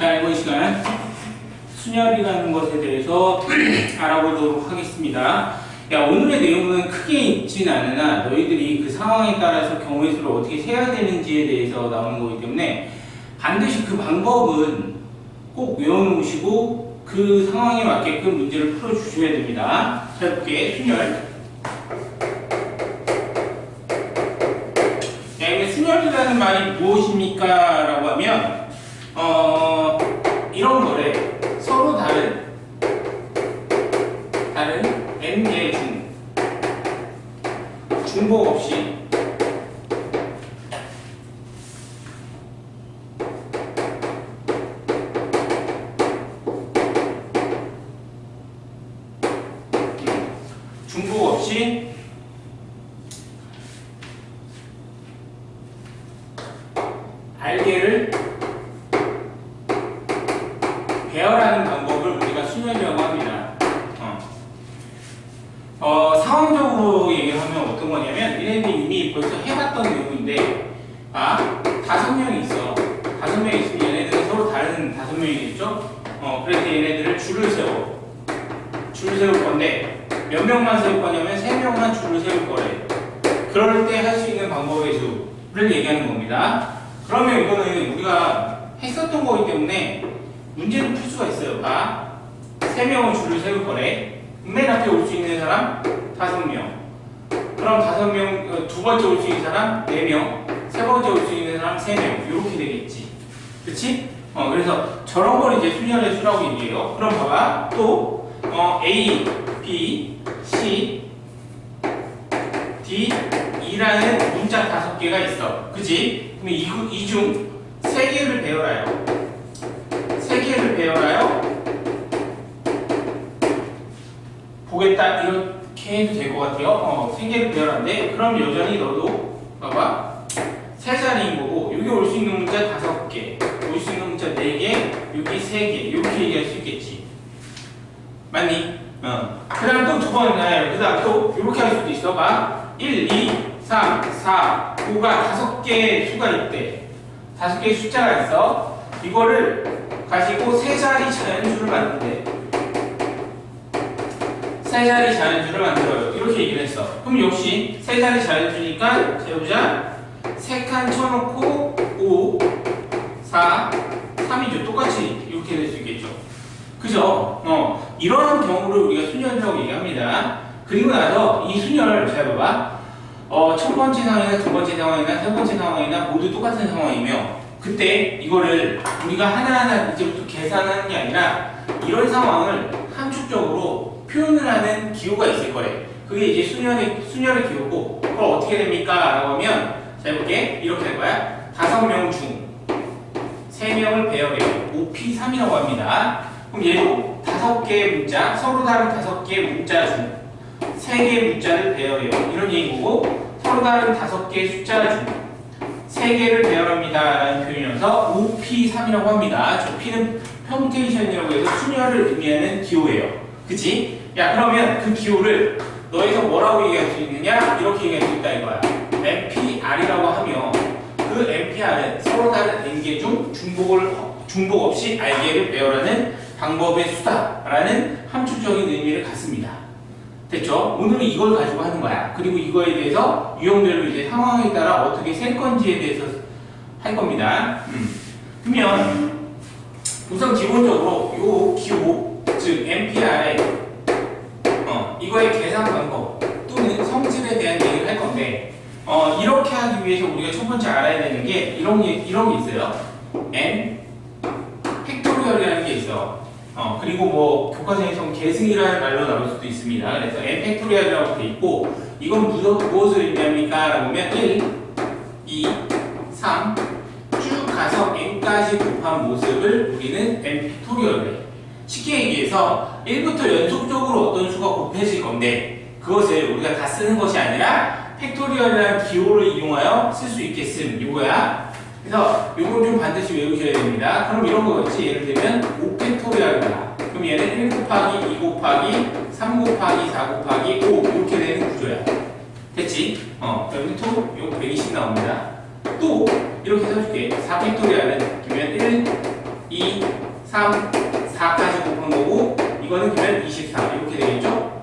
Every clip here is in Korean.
자, 이번 시간 순열이라는 것에 대해서 알아보도록 하겠습니다. 야, 오늘의 내용은 크게 있진 않으나 너희들이 그 상황에 따라서 경우의 수를 어떻게 세야 되는지에 대해서 나오는 거기 때문에 반드시 그 방법은 꼭 외워놓으시고 그 상황에 맞게끔 문제를 풀어주셔야 됩니다. 자, 해볼게. 순열. 야, 이게 순열이라는 말이 무엇입니까? 라고 하면 이런 거래. 서로 다른 n개 중복 없이 알개를 배열하는 방법을 우리가 순열이라고 합니다. 상황적으로 얘기하면 어떤 거냐면 얘네들이 이미 벌써 해봤던 내용인데 5명이 있어. 5명이 있으면 얘네들은 서로 다른 5명이겠죠? 그래서 얘네들을 줄을 세울 건데 몇 명만 세울 거냐면 3명만 줄을 세울 거래. 그럴 때 할 수 있는 방법의 수를 얘기하는 겁니다. 그러면 이거는 우리가 했었던 거기 때문에 문제를 풀 수가 있어요. 3명은 줄을 세울 거래. 맨 앞에 올 수 있는 사람 5명. 그럼 5명, 두 번째 올 수 있는 사람 4명, 세 번째 올 수 있는 사람 3명. 이렇게 되겠지. 그치? 그래서 저런 걸 이제 순열의 수라고 얘기해요. 그럼 봐봐. 또 A, B, C, D, E라는 문자 5개가 있어. 그치? 그럼 이 중 3개를 배열하여. 3개를 배열하여 보겠다. 이렇게 해도 될 것 같아요. 3개를 배열하는데 그럼 여전히 너도 봐봐. 3자리인 거고 여기 올 수 있는 문자 5개, 올 수 있는 문자 4개, 여기 3개 이렇게 얘기할 수 있겠지. 맞니? 그 다음 또 두 번 그 다음 또 이렇게 할 수도 있어. 봐. 1, 2, 3, 4, 5가 5개의 수가 있대. 5개의 숫자가 있어. 이거를 가지고 3자리 자연수를 만든대. 3자리 자연수를 만들어요. 이렇게 얘기를 했어. 그럼 역시 3자리 자연수니까 재보자. 3칸 쳐놓고 5, 4, 3이죠. 똑같이 이렇게 될 수 있겠죠. 그죠? 이런 경우를 우리가 순열이라고 얘기합니다. 그리고 나서 이 순열 잘 봐봐. 첫 번째 상황이나 두 번째 상황이나 세 번째 상황이나 모두 똑같은 상황이며 그때 이거를 우리가 하나하나 이제부터 계산하는 게 아니라 이런 상황을 함축적으로 표현을 하는 기호가 있을 거래. 그게 이제 순열의 기호고 그걸 어떻게 됩니까? 라고 하면 자 해볼게. 이렇게 될 거야. 5명 중 3명을 배열해요. 5P3이라고 합니다. 그럼 얘도 5개의 문자, 서로 다른 5개의 문자 중 3개의 문자를 배열해요. 이런 얘기고 서로 다른 5개의 숫자 중 3개를 배열합니다. 라는 표현이어서 5P3이라고 합니다. 저 P는 퍼뮤테이션이라고 해서 순열을 의미하는 기호예요. 그치? 야 그러면 그 기호를 너에서 뭐라고 얘기할 수 있느냐? 이렇게 얘기할 수 있다 이거야. NPR이라고 하면 그 NPR은 서로 다른 n개 중 중복 없이 알개를 배열하는 방법의 수다라는 함축적인 의미를 갖습니다. 됐죠? 오늘은 이걸 가지고 하는 거야. 그리고 이거에 대해서 유형별로 이제 상황에 따라 어떻게 셀 건지에 대해서 할 겁니다. 그러면 우선 기본적으로 요 기호, 즉 NPR의 이거의 계산 방법 또는 성질에 대한 얘기를 할 건데 이렇게 하기 위해서 우리가 첫 번째 알아야 되는 게 이런 게 있어요. N 팩토리얼이라는 게 있어. 그리고 뭐 교과서에서 계승이라는 말로 나올 수도 있습니다. 그래서 n 팩토리얼이라고 돼 있고 이건 무엇을 의미합니까? 라고 하면 1, 2, 3 쭉 가서 n까지 곱한 모습을 우리는 n 팩토리얼을 해. 쉽게 얘기해서 1부터 연속적으로 어떤 수가 곱해질 건데 그것을 우리가 다 쓰는 것이 아니라 팩토리얼이라는 기호를 이용하여 쓸 수 있겠음 이거야. 그래서 이건 좀 반드시 외우셔야 됩니다. 그럼 이런 거겠지. 예를 들면 5팩토리얼이다. 그럼 얘는 1 곱하기 2 곱하기 3 곱하기 4 곱하기 5 이렇게 되는 구조야. 됐지? 여기 또 요거 120 나옵니다. 또 이렇게 써줄게. 4팩토리얼은 그러면 1 2, 3, 4까지 곱한 거고 이거는 그러면 24 이렇게 되겠죠?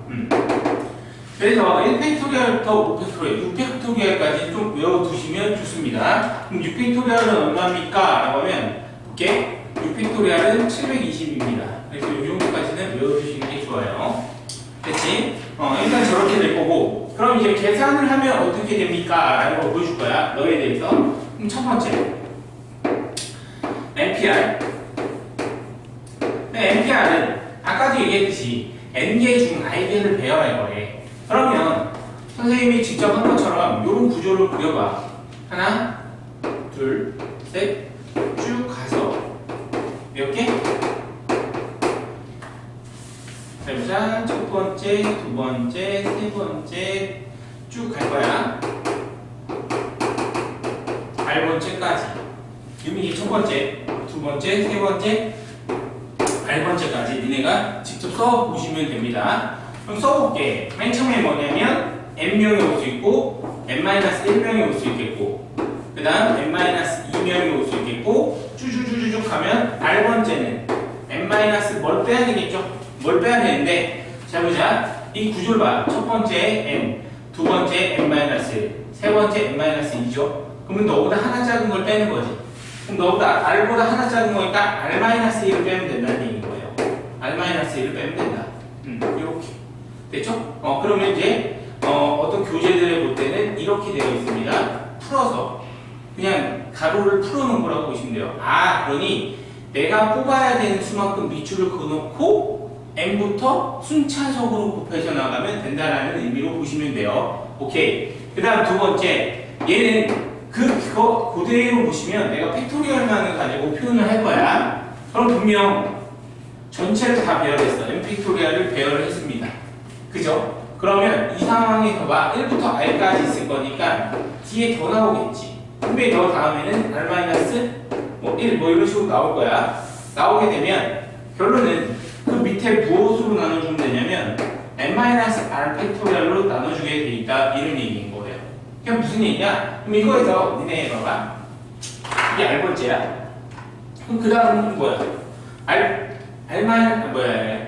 그래서 1팩토리얼부터 5팩토리얼, 6팩토리얼까지 좀 외워두시면 좋습니다. 그럼 6팩토리얼은 얼마입니까? 라고 하면 볼게. 6팩토리얼은 720입니다. 그래서 이 정도까지는 외워두시는 게 좋아요. 됐지? 일단 저렇게 될 거고 그럼 이제 계산을 하면 어떻게 됩니까? 라는 걸 보여줄 거야. 너에 대해서. 그럼 첫 번째 NPR NPR은 아까도 얘기했듯이 n개 중 i개를 배열할 거래. 그러면 선생님이 직접 한 것처럼 이런 구조를 그려봐. 하나, 둘, 셋, 쭉 가서 몇 개? 자, 첫 번째, 두 번째, 세 번째 쭉 갈 거야. 8번째까지. 이게 첫 번째, 두 번째, 세 번째, 8번째까지 니네가 직접 써보시면 됩니다. 그럼 써볼게. 맨 처음에 뭐냐면 n명이 올 수 있고 n-1명이 올 수 있겠고 그 다음 n-2명이 올 수 있겠고 쭉쭉쭉쭉 하면 8번째는 n-뭘 빼야 되겠죠? 뭘 빼야 되는데 자 보자. 이 구조를 봐. 첫 번째 n, 두 번째 n-1, 세 번째 n-2죠? 그러면 너보다 하나 작은 걸 빼는 거지. 그럼 너보다 r보다 하나 작은 거니까 r-1을 빼면 된다는 얘기인 거예요. r-1을 빼면 된다. 이렇게 됐죠? 그러면 이제 어떤 교재들을 볼 때는 이렇게 되어 있습니다. 풀어서 그냥 가로를 풀어놓은 거라고 보시면 돼요. 아, 그러니 내가 뽑아야 되는 수만큼 밑줄을 그어놓고 n부터 순차적으로 곱해서 나가면 된다라는 의미로 보시면 돼요. 오케이. 그 다음 두 번째, 얘는 그거 그대로 보시면 내가 팩토리얼만을 가지고 표현을 할 거야. 그럼 분명 전체를 다 배열했어. n 팩토리얼을 배열을 했습니다. 그죠? 그러면 이 상황에서 봐. 1부터 r까지 있을 거니까 뒤에 더 나오겠지. 분명히 너 다음에는 r-1 뭐 이런 식으로 나올 거야. 나오게 되면 결론은 그 밑에 무엇으로 나눠주면 되냐면 n-r 팩토리얼로 나눠주게 돼 있다. 이런 얘기인 거예요. 그게 무슨 얘기냐? 그럼 이거에서 니네 봐봐. 이게 r번째야. 그럼 그 다음은 뭐야?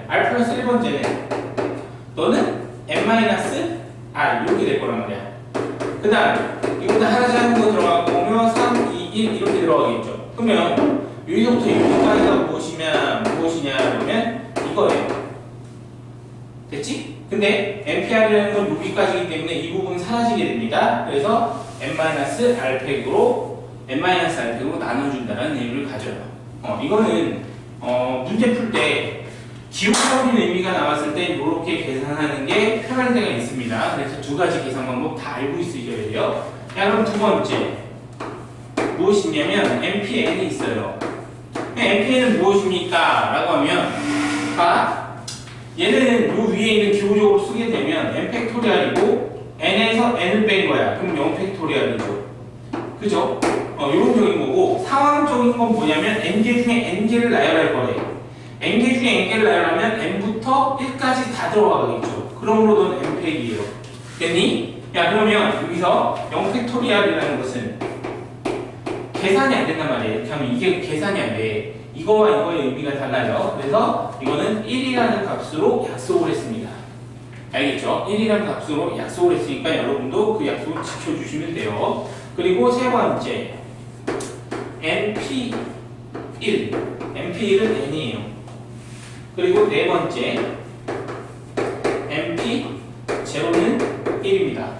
r 플러스 1번째는 너는 n-r 이렇게 될 거란 말이야. 그 다음 이거보다 하나 작은 거 들어가고 오면 3, 2, 1 이렇게 들어가겠죠. 그러면 여기서부터 여기까지가 무엇이냐 그러면 이거예요. 됐지? 근데 NPR이라는 건 여기까지이기 때문에 이 부분은 사라지게 됩니다. 그래서 n-r팩으로 나눠준다는 의미를 가져요. 이거는 문제 풀 때 기호적인 의미가 나왔을 때 이렇게 계산하는 게 편할 때가 있습니다. 그래서 두 가지 계산 방법 다 알고 있으셔야 돼요. 자, 그럼 두 번째 무엇이냐면 NPN이 있어요. NPN은 무엇입니까? 라고 하면 얘는 요 위에 있는 기호적으로 쓰게 되면 n 팩토리얼이고 n에서 n을 뺀 거야. 그럼 0 팩토리얼이죠. 그죠? 이론적인 거고 상황적인 건 뭐냐면 n개 중에 n개를 나열할 거예요. n개 중에 n개를 나열하면 n부터 1까지 다 들어가겠죠. 그러므로 넌 n팩이에요. 됐니? 야, 그러면 여기서 0 팩토리얼이라는 것은 계산이 안 된단 말이에요. 이렇게 하면 이게 계산이 안 돼. 이거와 이거의 의미가 달라요. 그래서 이거는 1이라는 값으로 약속을 했습니다. 알겠죠? 1이라는 값으로 약속을 했으니까 여러분도 그 약속을 지켜주시면 돼요. 그리고 세 번째 NP1 NP1은 n이에요. 그리고 네 번째 NP0는 1입니다.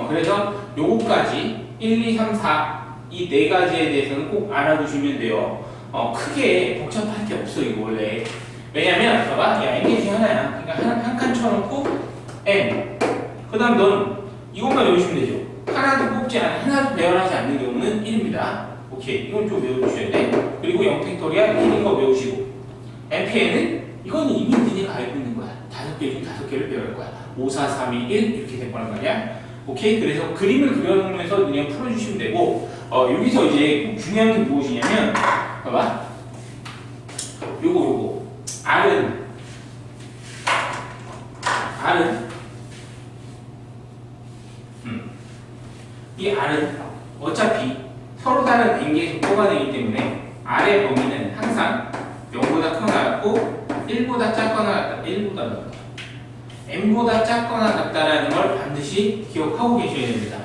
그래서 요거까지 1, 2, 3, 4 이 네 가지에 대해서는 꼭 알아두시면 돼요. 크게 복잡할 게 없어 이거 원래. 왜냐면 봐봐, 야 n개 중에 하나야. 그러니까 한 칸 쳐놓고 n. 그다음 넌 이것만 외우시면 되죠. 하나도 배열하지 않는 경우는 1입니다. 오케이, 이건 좀 외워주셔야 돼. 그리고 0 팩토리얼 1인 거 외우시고 NPN은 이거는 이미 니네가 알고 있는 거야. 5개 중 5개를 배울 거야. 5, 4, 3, 2, 1 이렇게 될 거란 말이야. 오케이, 그래서 그림을 그려놓으면서 니네가 풀어주시면 되고 여기서 이제 중요한 게 무엇이냐면 봐봐, 요거 R은 이 R은 어차피 서로 다른 n개에서 뽑아내기 때문에 R의 범위는 항상 0보다 크거나 같고 1보다 작거나 같다. 1보다 같다. n보다 작거나 같다라는 걸 반드시 기억하고 계셔야 됩니다.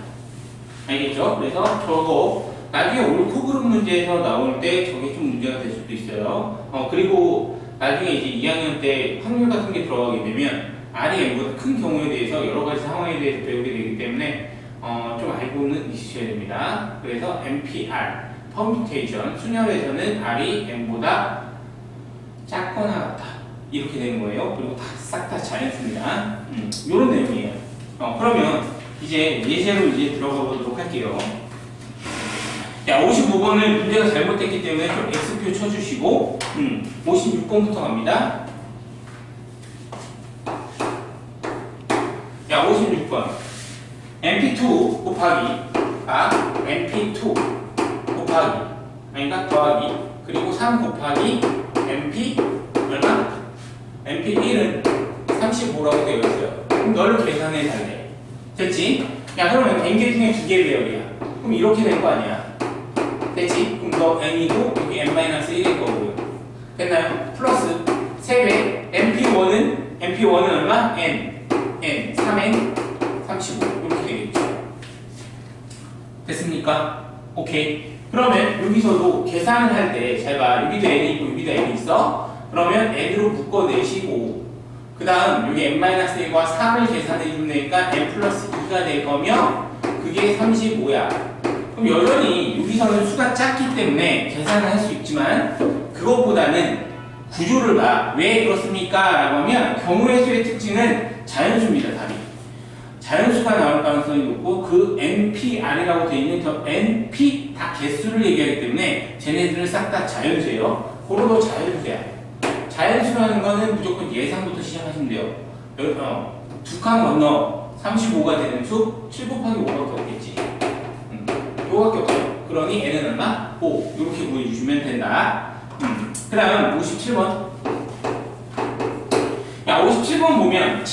알겠죠? 그래서 저거 나중에 옳고 그름 문제에서 나올 때 저게 좀 문제가 될 수도 있어요. 그리고 나중에 이제 2학년 때 확률 같은 게 들어가게 되면 R이 n보다 큰 경우에 대해서 여러 가지 상황에 대해서 배우게 되기 때문에 좀 알고는 있으셔야 됩니다. 그래서 NPR, 퍼뮤테이션, 순열에서는 R이 n보다 작거나 같다. 이렇게 되는 거예요. 그리고 싹 다 자연수입니다. 이런 내용이에요. 그러면 이제 예제로 이제 들어가 보도록 할게요. 자, 55번을 문제가 잘못됐기 때문에 좀 X표 쳐주시고, 56번부터 갑니다. 자, 56번. MP2 곱하기, MP2 곱하기, 아닌가? 더하기, 그리고 3 곱하기, MP, 얼마? MP1은 35라고 되어 있어요. 그럼 너를 계산해 달래. 됐지? 야, 그러면 n개 중에 2개 배열이야. 그럼 이렇게 될 거 아니야. 됐지? 그럼 너 n이고 여기 n-1일 거고요. 됐나요? 플러스 3배. MP1은 얼마? n. 3n, 35. 이렇게 되겠죠. 됐습니까? 오케이. 그러면 여기서도 계산을 할 때 잘 봐. 여기도 n이 있고 여기도 n이 있어. 그러면 n으로 묶어내시고 그 다음 여기 n-1과 3을 계산해 주니까 n 플러스 2가 될 거면 그게 35야. 그럼 여전히 여기서는 수가 작기 때문에 계산을 할 수 있지만 그것보다는 구조를 봐. 왜 그렇습니까? 라고 하면 경우의 수의 특징은 자연수입니다. 답이. 자연수가 나올 가능성이 높고 그 NPR이라고 되어 있는 저 NP 다 개수를 얘기하기 때문에 쟤네들은 싹 다 자연수예요. 고로도 자연수야. 자연수라는 거는 무조건 예상부터 시작하시면 돼요. 두 칸 건너 35가 되는 수 7 곱하기 5밖에 없겠지. 요거밖에 없어요. 그러니 n은 얼마? 5. 이렇게 구해주시면 된다. 그 다음 57번. 야, 57번 보면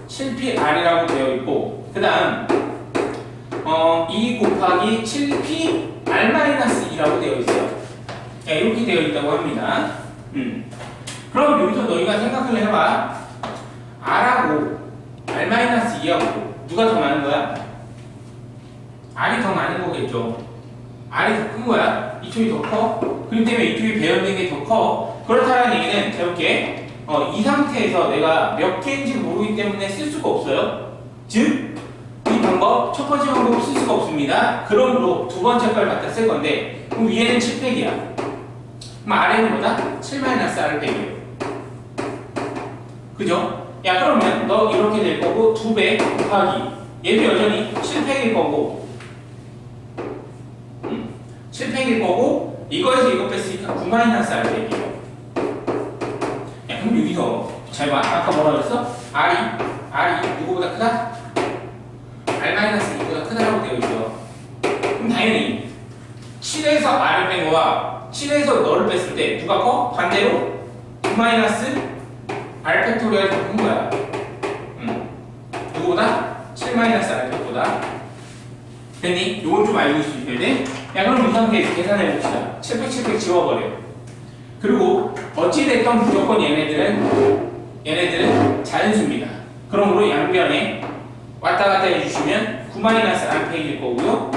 7PR이라고 되어 있고 그 다음 2 곱하기 7PR-2라고 되어 있어요. 네, 이렇게 되어 있다고 합니다. 그럼 여기서 너희가 생각을 해봐. R하고 R-2하고 누가 더 많은 거야? R이 더 많은 거겠죠. R이 더 큰 거야. 이쪽이 더 커. 그렇기 때문에 이쪽이 배열된 게 더 커. 그렇다는 얘기는 해볼게. 이 상태에서 내가 몇 개인지 모르기 때문에 쓸 수가 없어요. 즉, 이 방법, 첫 번째 방법 쓸 수가 없습니다. 그러므로 두 번째 걸 갖다 쓸 건데, 그럼 위에는 7팩이야. 그럼 아래는 뭐다? 7-R을 빼기예요. 그죠? 야, 그러면 너 이렇게 될 거고 2배 곱하기 얘도 여전히 7팩일 거고 7팩일 거고 이거에서 이거 뺐으니까 9-R 빼기예요. 야, 그럼 여기서 잘 봐. 아까 뭐라 그랬어? R이 누구보다 크다? R-2보다 크다라고 되어 있어. 그럼 당연히 7에서 R을 뺀 거와 7에서 너를 뺐을 때 누가 커? 반대로 9-R 팩토리얼이 더 큰 거야. 누구보다? 7-R 팩보다. 됐니? 요건 좀 알고 있으셔야 돼. 야, 그럼 이 상태에서 계산해 봅시다. 700 지워버려. 그리고 어찌됐던 무조건 얘네들은 자연수입니다. 그러므로 양변에 왔다 갔다 해주시면 9-R 팩일 거고요.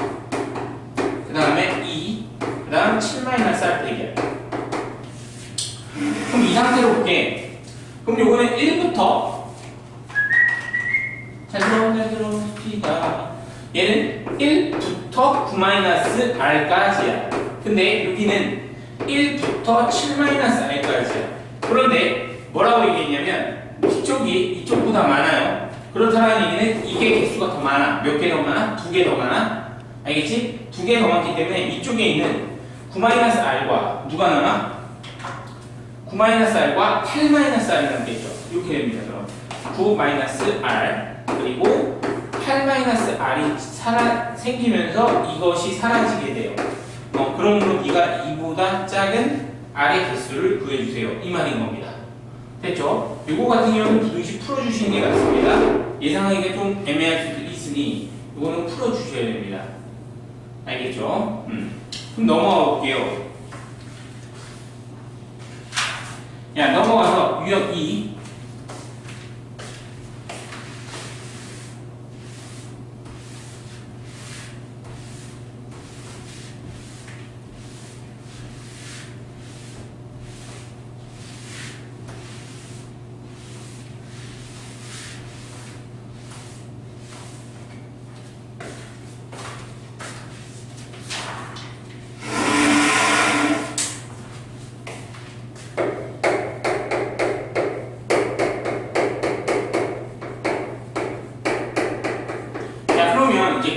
그 다음에 2, 그 다음 7-R 팩이야. 그럼 이 상태로 볼게. 그럼 요거는 1부터 잘 들어봅시다. 얘는 1부터 9-R까지야. 근데 여기는 1부터 7-R까지야. 그런데 뭐라고 얘기했냐면 이쪽보다 많아요. 그렇다는 얘기는 이게 개수가 더 많아. 몇 개 더 많아? 2개 더 많아? 알겠지? 2개 더 많기 때문에 이쪽에 있는 9-R과 누가 남아? 9-R과 8-R이 남겠죠. 이렇게 됩니다. 그럼 9-R 그리고 8-R이 생기면서 이것이 사라지게 돼요. 그러므로 네가 이보다 작은 R의 개수를 구해주세요. 이 말인 겁니다. 됐죠? 이거 같은 경우는 두둥씩 풀어주시는 게 낫습니다. 예상하기가 좀 애매할 수도 있으니 이거는 풀어주셔야 됩니다. 알겠죠? 그럼 넘어가 볼게요. 야, 넘어가서 유형 2.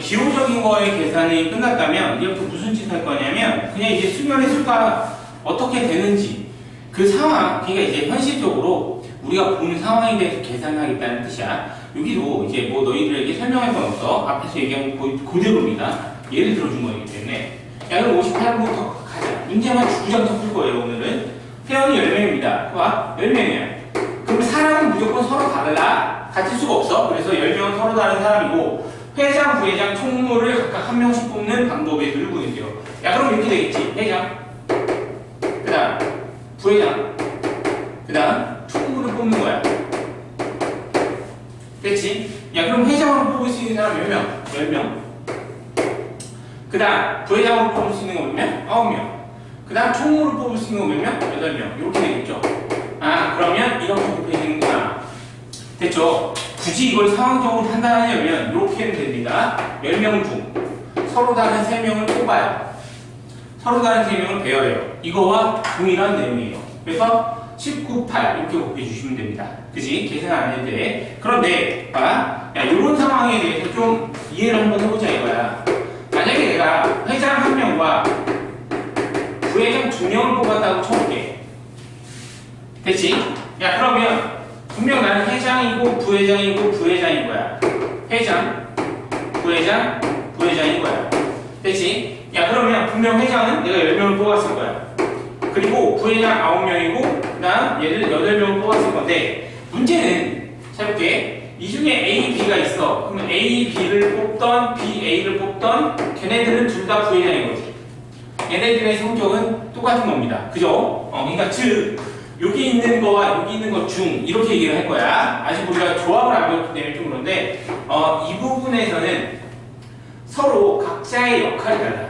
기호적인 거의 계산이 끝났다면 이제부터 무슨 짓 할 거냐면 그냥 이제 수열의 수가 어떻게 되는지 그 상황, 그러니까 이제 현실적으로 우리가 보는 상황에 대해서 계산하겠다는 뜻이야. 여기도 이제 뭐 너희들에게 설명할 건 없어. 앞에서 얘기한 거 그대로입니다. 예를 들어준 거이기 때문에. 야, 그럼 58부터 가자. 문제만 주구장창 풀 거예요. 오늘은 회원이 10명입니다. 봐, 10명이야. 그럼 사람은 무조건 서로 달라. 같을 수가 없어. 그래서 10명은 서로 다른 사람이고 회장, 부회장, 총무를 각각 한 명씩 뽑는 방법의 수를 구해주세요. 야, 그럼 이렇게 되겠지. 회장, 그 다음 부회장, 그 다음 총무를 뽑는 거야. 됐지? 야, 그럼 회장으로 뽑을 수 있는 사람 몇 명? 10명. 그 다음 부회장으로 뽑을 수 있는 거 몇 명? 9명. 그 다음 총무를 뽑을 수 있는 거 몇 명? 8명. 이렇게 되겠죠. 아, 그러면 이렇게 곱해지는구나. 됐죠? 굳이 이걸 상황적으로 판단하려면 이렇게 하면 됩니다. 10명 중 서로 다른 3명을 뽑아요. 서로 다른 3명을 배열해요. 이거와 동일한 내용이에요. 그래서 19, 8 이렇게 곱해주시면 됩니다. 그지? 계산 안 해도 돼. 그런데 봐, 야, 이런 상황에 대해서 좀 이해를 한번 해보자 이거야. 만약에 내가 회장 1명과 부회장 2명을 뽑았다고 쳐볼게. 됐지? 야, 그러면 분명 나는 회장이고 부회장이고 부회장인 거야. 회장, 부회장, 부회장인 거야. 됐지? 야, 그러면 분명 회장은 내가 10명을 뽑았을 거야. 그리고 부회장 9명이고 그 다음 얘를 8명을 뽑았을 건데 문제는 잘 볼게. 이 중에 A, B가 있어. 그러면 A, B를 뽑던 B, A를 뽑던 걔네들은 둘 다 부회장인 거지. 얘네들의 성격은 똑같은 겁니다. 그죠? 그러니까 즉 여기 있는 거와 여기 있는 것 중 이렇게 얘기를 할 거야. 아직 우리가 조합을 안 배웠기 때문에 좀 그런데 이 부분에서는 서로 각자의 역할이 달라.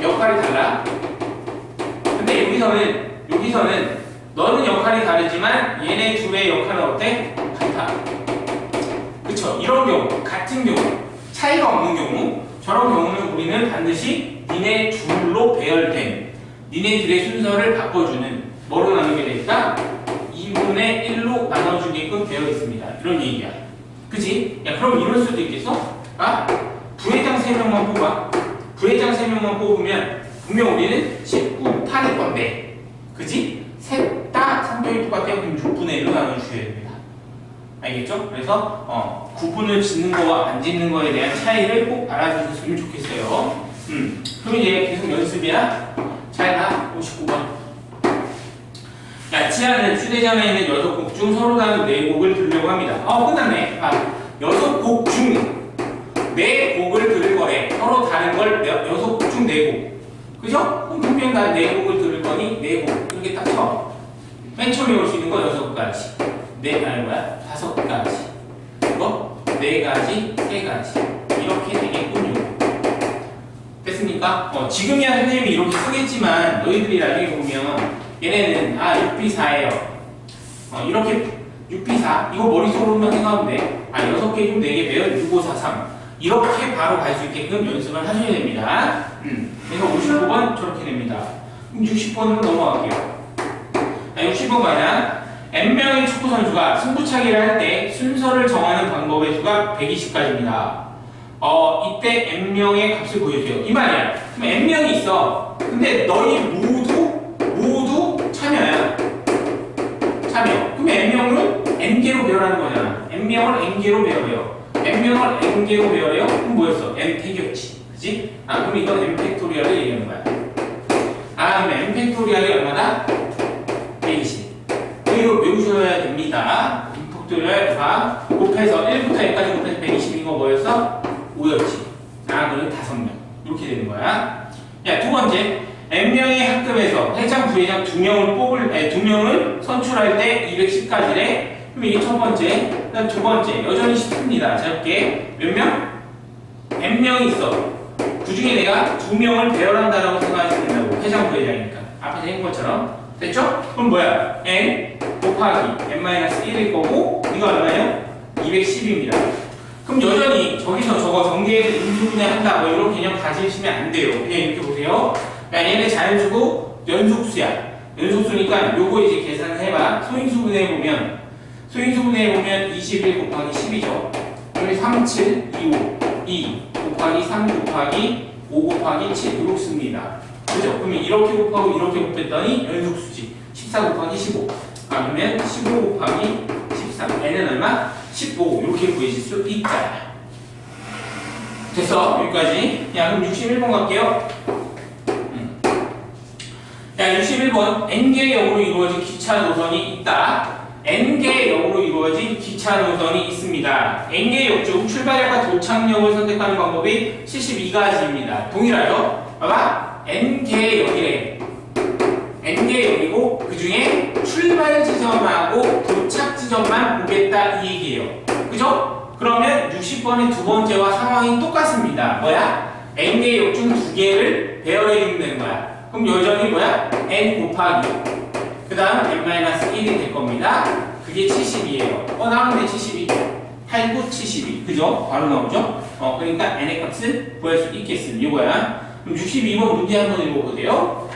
역할이 달라. 근데 여기서는 너는 역할이 다르지만 얘네 둘의 역할은 어때? 같아. 그쵸? 이런 경우, 같은 경우, 차이가 없는 경우, 저런 경우는 우리는 반드시 니네 둘로 배열된 니네들의 순서를 바꿔주는 뭐로 나누게 돼 있다? 2분의 1로 나눠주게끔 되어 있습니다. 이런 얘기야. 그치? 야, 그럼 이럴 수도 있겠어? 아? 부회장 3명만 뽑아. 부회장 3명만 뽑으면 분명 우리는 19, 8일 건데. 그치? 셋 다 성격이 똑같아요. 그럼 6분의 1로 나눠주셔야 됩니다. 알겠죠? 그래서 구분을 짓는 거와 안 짓는 거에 대한 차이를 꼭 알아주셨으면 좋겠어요. 그럼 이제 계속 연습이야. 잘 가. 59번. 야, 지하는 휴대전화에 있는 6곡 중 서로 다른 4곡을 들으려고 합니다. 끝났네. 6곡 중 4곡을 들을 거래. 서로 다른 걸 6곡 중 4곡. 그죠? 그럼 분명 난 4곡을 들을 거니 4곡. 이렇게 딱 쳐. 맨 처음에 올 수 있는 거 6가지. 5가지. 이거 4가지, 3가지. 이렇게 되겠군요. 됐습니까? 지금이야 선생님이 이렇게 쓰겠지만 너희들이 나중에 보면 얘네는 6B4예요. 이렇게 6B4 이거 머릿속으로만 생각하면 돼. 6개 중 4개 배열 6, 5, 4, 3 이렇게 바로 갈 수 있게끔 연습을 하셔야 됩니다. 그래서 55번 저렇게 됩니다. 60번으로 넘어갈게요. 60번 가냐? N명의 축구 선수가 승부차기를 할 때 순서를 정하는 방법의 수가 120가지입니다. 이때 N명의 값을 보여주세요. 이 말이야. 그럼 N명이 있어. 근데 너희 모두 참여야. 참여. 그럼 N명을 N개로 배열하는 거잖아. N명을 N개로 배열해요. N명을 N개로 배열해요? 그럼 뭐였어? N팩이었지. 그치? 그럼 이건 N팩토리얼을 얘기하는 거야. 그럼 N팩토리얼이 얼마다? 120. 이거 외우셔야 됩니다. N팩토리얼과 곱해서 1부터 1까지 곱해서 120인 거 뭐였어? 5였지. 그러면 5명. 이렇게 되는 거야. 야, 두 번째. N명의 학급에서 회장, 부회장 2명을 선출할 때 210까지래. 그럼 이게 첫 번째. 그다음 두 번째. 여전히 10입니다. 자, 이렇게 몇 명? N명이 있어. 그 중에 내가 2명을 배열한다라고 생각하시면 된다고. 회장, 부회장이니까. 앞에서 한 것처럼. 됐죠? 그럼 뭐야? N 곱하기 N-1일 거고, 이거 얼마예요? 210입니다. 그럼 여전히 저기서 저거 전개해서 인수분해 한다 뭐 이런 개념 가지시면 안 돼요. 그냥 이렇게 보세요. 야, 얘네 자연수고 연속수야. 연속수니까 요거 이제 계산을 해봐. 소인수분해 보면 21 곱하기 10이죠. 여기 3, 7, 2, 5, 2 곱하기 3 곱하기 5 곱하기 7 이렇게 씁니다. 그죠? 그러면 이렇게 곱하고 이렇게 곱했더니 연속수지. 14 곱하기 15. 그러면 15 곱하기 13. n은 얼마? 15 이렇게 구해질 수 있다. 됐어? 여기까지. 야, 그럼 61번 갈게요. 야, 61번. n개의 역으로 이루어진 기차 노선이 있다. n개의 역으로 이루어진 기차 노선이 있습니다. n개의 역 중 출발역과 도착역을 선택하는 방법이 72가지입니다. 동일하죠? 봐봐. n개의 역이래. n개의 역이고 그 중에 출발 지점하고 도착 지점만 보겠다 이 얘기예요. 그죠? 그러면 60번의 두 번째와 상황이 똑같습니다. 뭐야? n개의 역 중 두 개를 배열해 주면 되는 거야. 그럼 여전히 뭐야? n 곱하기 그 다음 n-1이 될 겁니다. 그게 70이에요. 나오는데 72 8, 9, 72 그죠? 바로 나오죠? 그러니까 n의 값을 구할 수 있겠습니다. 이거야. 그럼 62번 문제 한번 읽어보세요.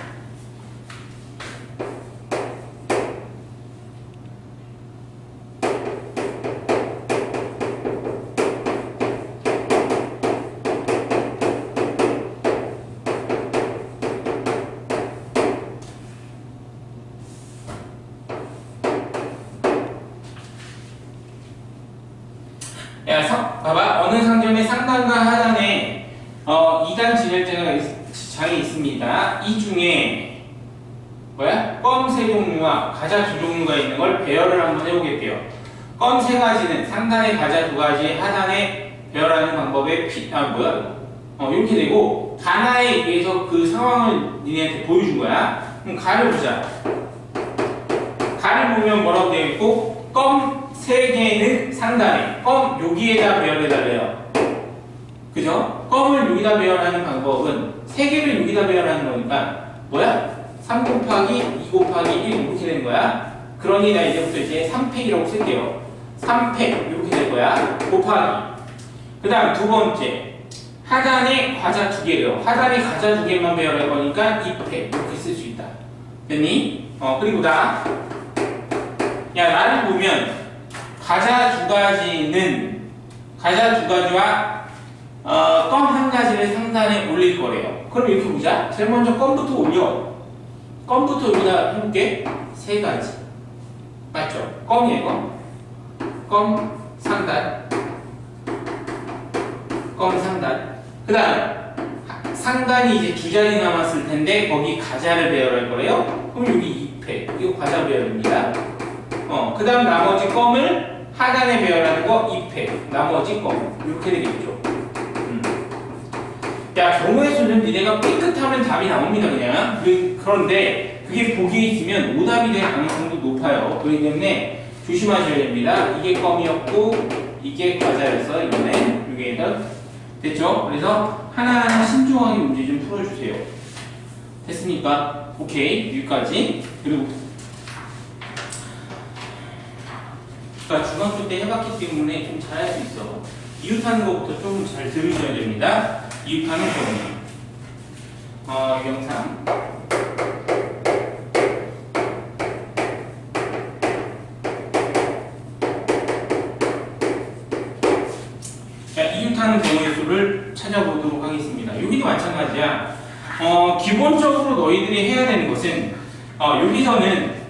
봐봐. 어느 상점의 상단과 하단에 2단 진열장이 있습니다. 이 중에 뭐야? 껌 3종류와 과자 2종류가 있는 걸 배열을 한번 해보겠게요. 껌 3가지는 상단에 과자 2가지, 하단에 배열하는 방법에 이렇게 되고 가나에 의해서 그 상황을 니네한테 보여준 거야. 그럼 가를 보자. 가를 보면 뭐라고 되어 있고 껌 3개는 상단에 껌 여기에다 배열해달래요. 그죠? 껌을 여기다 배열하는 방법은 3개를 여기다 배열하는 거니까 뭐야? 3 곱하기 2 곱하기 1 이렇게 되는 거야. 그러니 나 이제부터 이제 3팩이라고 쓸게요. 3팩 이렇게 될 거야. 곱하기 그 다음 두 번째 하단에 과자 2개래요. 하단에 과자 2개만 배열할 거니까 2팩 이렇게 쓸 수 있다. 됐니? 그리고 나를 보면 과자 2가지는 과자 2가지와 껌 1가지를 상단에 올릴 거래요. 그럼 이렇게 보자. 제일 먼저 껌부터 올려. 껌부터 여기다 해볼게. 3가지. 맞죠? 껌이에요. 껌 상단. 껌 상단. 그 다음 상단이 이제 2자리 남았을 텐데 거기 과자를 배열할 거래요. 그럼 여기 2팩. 이거 과자 배열입니다. 그 다음 나머지 껌을 하단에 배열하는 거 2팩, 나머지 껌 이렇게 되겠죠. 야, 경우의 수는 니네가 삐끗하면 답이 나옵니다. 그냥 그런데 그게 보기에 있으면 오답이 될 가능성도 높아요. 그렇기 때문에 조심하셔야 됩니다. 이게 껌이었고 이게 과자였어. 이번엔 여기에다 됐죠? 그래서 하나하나 신중하게 문제 좀 풀어주세요. 됐습니까? 오케이, 여기까지. 그리고 중학교 때 해봤기 때문에 좀 잘할 수 있어. 이웃하는 것부터 좀 잘 들으셔야 됩니다. 이웃하는 경우. 영상. 자, 이웃하는 경우의 수를 찾아보도록 하겠습니다. 여기도 마찬가지야. 기본적으로 너희들이 해야 되는 것은 여기서는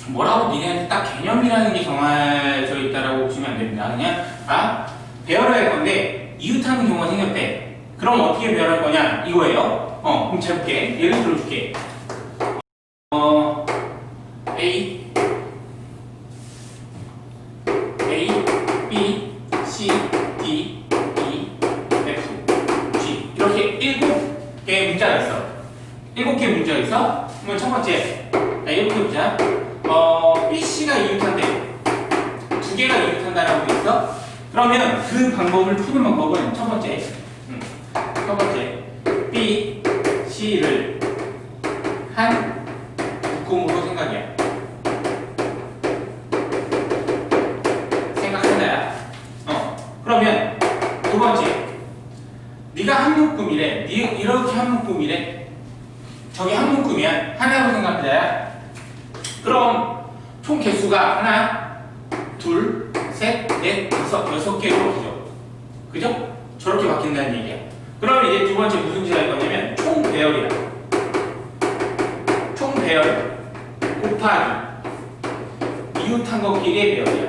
뭐라고 니네한테 딱 개념이라는 게 정해져 있다라고 보시면 안 됩니다. 그냥 배열할 건데 이웃하는 경우가 생겼대. 그럼 어떻게 배열할 거냐 이거예요. 그럼 잘 볼게. 예를 들어줄게. A, B, C, D, E, F, G 이렇게 7 개 문자가 있어. 7개 문자가 있어. 그러면 첫 번째, 자, 이렇게 보자. BC가 이웃한데 2개가 이웃한다라고 돼 있어. 그러면 그 방법을 푸는 방법은 첫 번째, B, C를 한 묶음으로 생각이야. 생각한다야. 그러면 두 번째, 네가 한 묶음이래. 이렇게 한 묶음이래. 저게 한 묶음이야. 하나로 생각하자야. 그럼 총 개수가 하나, 둘, 셋, 넷, 다섯, 6개로 바뀌죠. 그죠? 저렇게 바뀐다는 얘기야. 그럼 이제 두 번째 무슨 짓을 할 거냐면 총 배열이야. 총 배열 곱하기 이웃한 것끼리의 배열이야.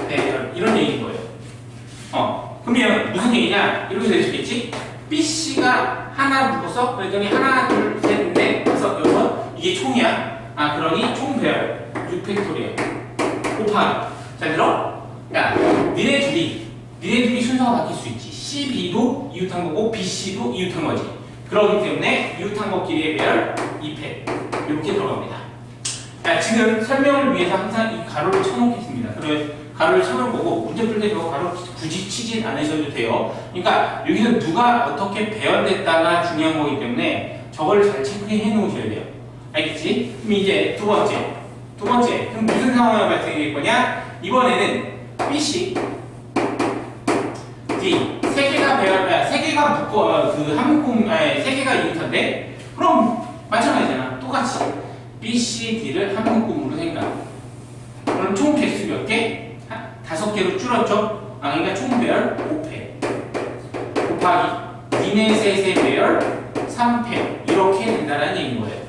배열 이런 얘기인 거예요. 그러면 무슨 얘기냐? 이렇게 될 수 있겠지? BC가 하나 묶어서 그랬더니 하나, 둘, 셋, 넷, 다섯, 여섯 이게 총이야. 그러니 총 배열 6팩토리얼 곱하기. 잘 들어? 야, 니네 둘이 순서가 바뀔 수 있지. CB도 이웃한 거고 BC도 이웃한 거지. 그렇기 때문에 이웃한 것끼리의 배열 2팩 이렇게 들어갑니다. 자, 지금 설명을 위해서 항상 이 가로를 쳐놓겠습니다. 그러면 가로를 쳐놓은 거고 문제 풀 때 저 가로 굳이 치진 않으셔도 돼요. 그러니까 여기서 누가 어떻게 배열됐다가 중요한 거기 때문에 저걸 잘 체크해 놓으셔야 돼요. 알겠지? 그럼 이제 두 번째 그럼 무슨 상황이 발생할 거냐? 이번에는 BC D 세 개가 묶어 한 묶음 세 개가 이웃한데 그럼 마찬가지잖아. 똑같이 BC D를 한 묶음으로 생각. 그럼 총 개수 몇 개? 5개로 줄었죠? 그러니까 총 배열 5팩 곱하기 니네 셋의 배열 3팩 이렇게 된다는 얘기인 거예요.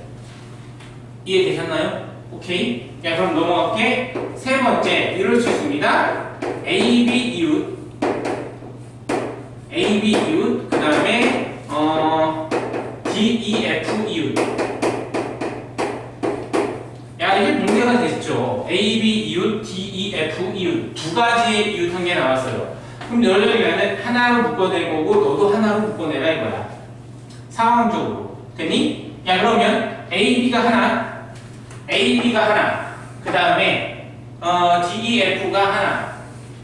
이해되셨나요? 오케이. 자, 그럼 넘어갈게. 세 번째, 이럴 수 있습니다. AB 이웃, 그 다음에 DEF 이웃. 야, 이게 문제가 됐죠. AB 이웃, DEF 이웃 두 가지의 이웃 한 개 나왔어요. 그럼 너희들은 하나로 묶어낼 거고 너도 하나로 묶어내라 이거야. 상황적으로. 됐니? 야, 그러면 AB가 하나, 그 다음에 DEF가 하나.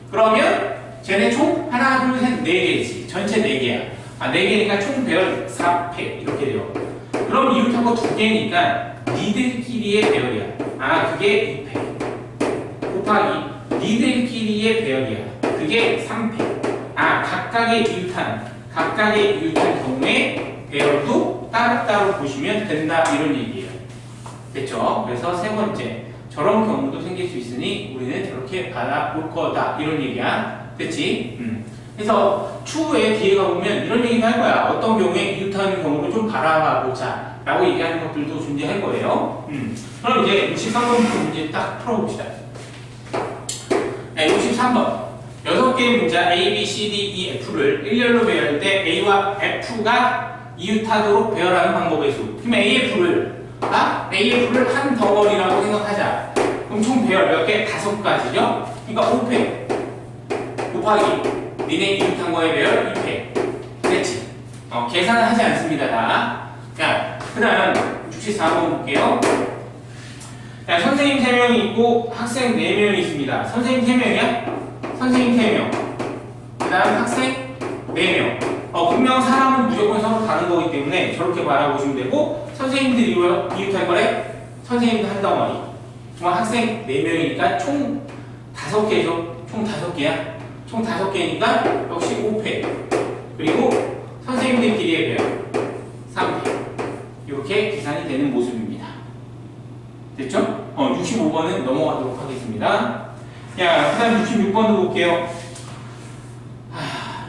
그러면 쟤네 총 하나, 둘, 셋, 4개지. 전체 4개야. 4개니까 총 배열 4팩 이렇게 돼요. 그럼 이웃한 거 2개니까 니들끼리의 배열이야. 그게 2팩 곱하기 니들끼리의 배열이야. 그게 3팩. 각각의 이웃한 경우에 배열도 따로따로 보시면 된다 이런 얘기예요. 됐죠? 그래서 세 번째, 저런 경우도 생길 수 있으니 우리는 저렇게 받아볼 거다 이런 얘기야. 됐지? 그래서 추후에 뒤에 가보면 이런 얘기도 할 거야. 어떤 경우에 이웃하는 경우를 좀 바라보자 라고 얘기하는 것들도 존재할 거예요. 그럼 이제 63번부터 문제 딱 풀어봅시다. 네, 63번 6개의 문자 A, B, C, D, E, F를 일렬로 배열할 때 A와 F가 이웃하도록 배열하는 방법의 수. 그럼 AF를 한 덩어리라고 생각하자. 그럼 총 배열 몇 개? 5가지죠? 그러니까 5팩 곱하기 니네 이웃한 거에 배열 2팩. 됐지? 계산을 하지 않습니다, 다. 자, 그 다음 64번 볼게요. 자, 선생님 3명이 있고 학생 4명이 있습니다. 선생님 3명이야? 선생님 3명. 그 다음 학생 4명. 분명 사람은 무조건 서로 다른 거기 때문에 저렇게 바라보시면 되고, 선생님들이 이웃할 거래? 선생님들 한 덩어리. 학생 4명이니까 총 5개죠? 총 5개야? 총 5개니까 역시 5팩. 그리고 선생님들끼리의 배열 3팩. 이렇게 계산이 되는 모습입니다. 됐죠? 65번은 넘어가도록 하겠습니다. 야, 그 다음 66번도 볼게요.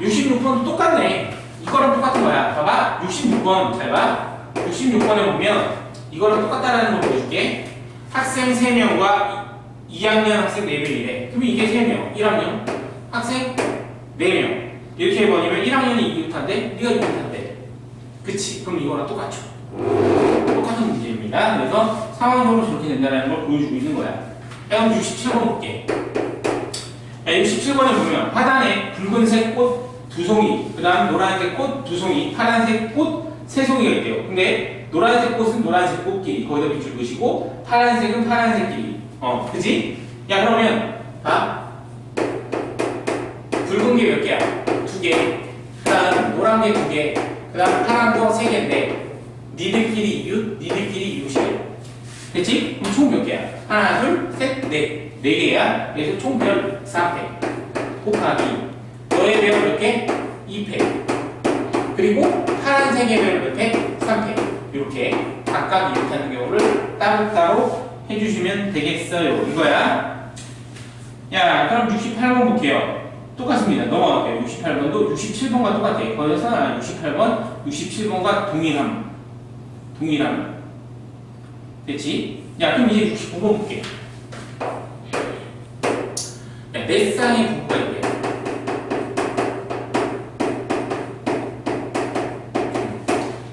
66번도 똑같네. 이거랑 똑같은 거야. 봐봐. 66번 잘 봐. 66번에 보면 이거랑 똑같다라는 걸 보여줄게. 학생 3명과 2학년 학생 4명이래. 그러면 이게 3명, 1학년 학생 4명. 이렇게 해버리면 1학년이 이웃한데 네가 이웃한데. 그치? 그럼 이거랑 똑같죠. 똑같은 문제입니다. 그래서 상황적으로 저렇게 된다는 걸 보여주고 있는 거야. 그럼 67번 볼게. 67번에 보면 화단에 붉은색 꽃 두 송이, 그 다음 노란색 꽃 두 송이, 파란색 꽃 세 송이가 있대요. 근데 노란색 꽃은 노란색 꽃끼리 거기다 밑줄 그시고 파란색은 파란색끼리. 그지? 야 그러면 봐. 붉은 게 몇 개야? 두 개. 그 다음 노란 게 두 개. 그 다음 파란 거 세 개인데 니들끼리 이웃, 니들끼리 이웃이래. 됐지? 그럼 총 몇 개야? 하나, 둘, 셋, 넷. 네 개야. 그래서 총 별 4팩. 곱하기 너의 별 몇 개? 2팩. 그리고 파란색의 별 몇 팩? 3팩. 이렇게 각각 이웃하는 경우를 따로따로 해주시면 되겠어요. 이거야. 야, 그럼 68번 볼게요. 똑같습니다. 넘어갈게요. 68번도 67번과 똑같아요. 거기서 68번, 67번과 동일함. 됐지? 야, 그럼 이제 69번 볼게. 야, 몇 쌍의 부부가 있대?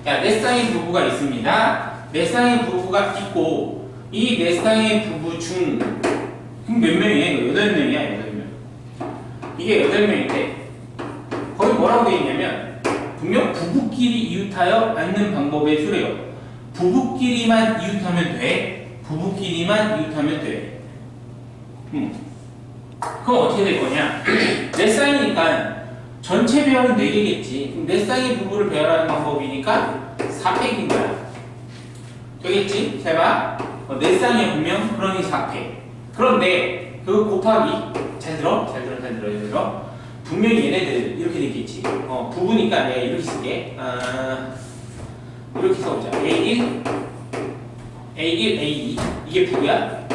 야, 네 쌍의 부부가 있습니다. 네 쌍의 부부가 있고, 이 네 쌍의 부부 중, 그럼 몇 명이에요? 8명이야, 8명. 이게 8명인데, 거기 뭐라고 되어 있냐면, 분명 부부끼리 이웃하여 앉는 방법의 수래요. 부부끼리만 이웃하면 돼. 부부끼리만 이웃하면 돼. 그럼 어떻게 될 거냐? 네 쌍이니까 전체 배열은 4개겠지. 그럼 네 쌍의 부부를 배열하는 방법이니까 4팩인 거야. 되겠지? 잘 봐. 네 쌍이야 분명. 그러니 4팩. 그런데 그 곱하기 잘 들어. 분명히 얘네들 이렇게 되겠지. 부부니까 내가 이렇게 쓸게. 이렇게 써보자. A1, A2 이게 부부야.